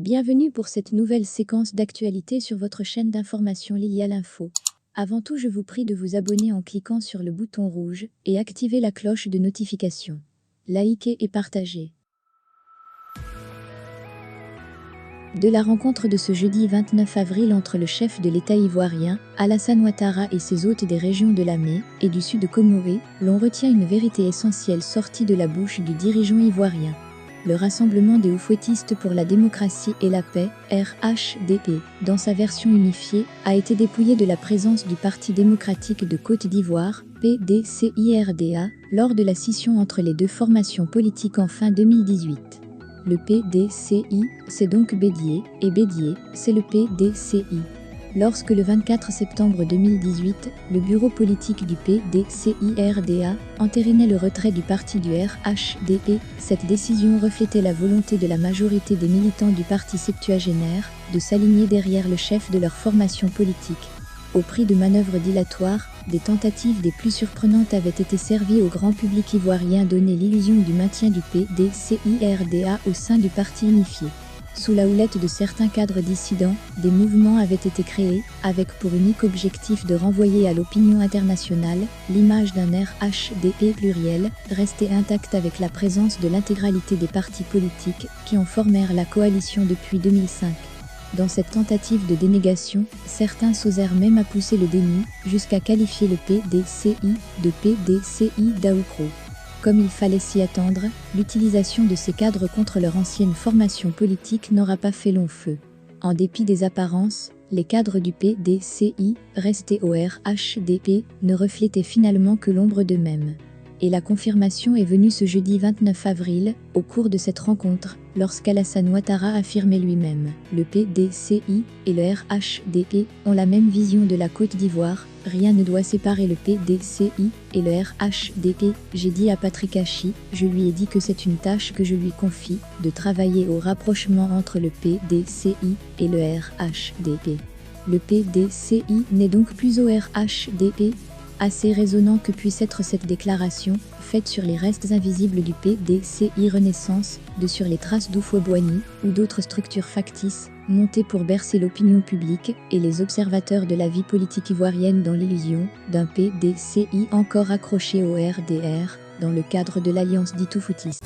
Bienvenue pour cette nouvelle séquence d'actualité sur votre chaîne d'information Lilia l'Info. Avant tout, je vous prie de vous abonner en cliquant sur le bouton rouge et activer la cloche de notification. Likez et partagez. De la rencontre de ce jeudi 29 avril entre le chef de l'État ivoirien, Alassane Ouattara, et ses hôtes des régions de Lamé et du sud de Comoré, l'on retient une vérité essentielle sortie de la bouche du dirigeant ivoirien. Le Rassemblement des Oufouettistes pour la démocratie et la paix, RHDP, dans sa version unifiée, a été dépouillé de la présence du Parti démocratique de Côte d'Ivoire, PDCIRDA, lors de la scission entre les deux formations politiques en fin 2018. Le PDCI, c'est donc Bédié, et Bédié, c'est le PDCI. Lorsque le 24 septembre 2018, le bureau politique du PDCIRDA entérinait le retrait du parti du RHDP, cette décision reflétait la volonté de la majorité des militants du parti septuagénaire de s'aligner derrière le chef de leur formation politique. Au prix de manœuvres dilatoires, des tentatives des plus surprenantes avaient été servies au grand public ivoirien, donner l'illusion du maintien du PDCIRDA au sein du parti unifié. Sous la houlette de certains cadres dissidents, des mouvements avaient été créés, avec pour unique objectif de renvoyer à l'opinion internationale l'image d'un RHDP pluriel, resté intact avec la présence de l'intégralité des partis politiques qui en formèrent la coalition depuis 2005. Dans cette tentative de dénégation, certains s'osèrent même à pousser le déni, jusqu'à qualifier le PDCI de PDCI d'Aoukro. Comme il fallait s'y attendre, l'utilisation de ces cadres contre leur ancienne formation politique n'aura pas fait long feu. En dépit des apparences, les cadres du PDCI, restés au RHDP, ne reflétaient finalement que l'ombre d'eux-mêmes. Et la confirmation est venue ce jeudi 29 avril, au cours de cette rencontre, lorsqu'Alassane Ouattara affirmait lui-même « Le PDCI et le RHDP ont la même vision de la Côte d'Ivoire, rien ne doit séparer le PDCI et le RHDP. J'ai dit à Patrick Hachi, je lui ai dit que c'est une tâche que je lui confie, de travailler au rapprochement entre le PDCI et le RHDP. Le PDCI n'est donc plus au RHDP ». Assez résonnant que puisse être cette déclaration, faite sur les restes invisibles du PDCI Renaissance, sur les traces d'Oufoué-Boigny ou d'autres structures factices, montées pour bercer l'opinion publique et les observateurs de la vie politique ivoirienne dans l'illusion d'un PDCI encore accroché au RDR, dans le cadre de l'alliance dite oufoutiste.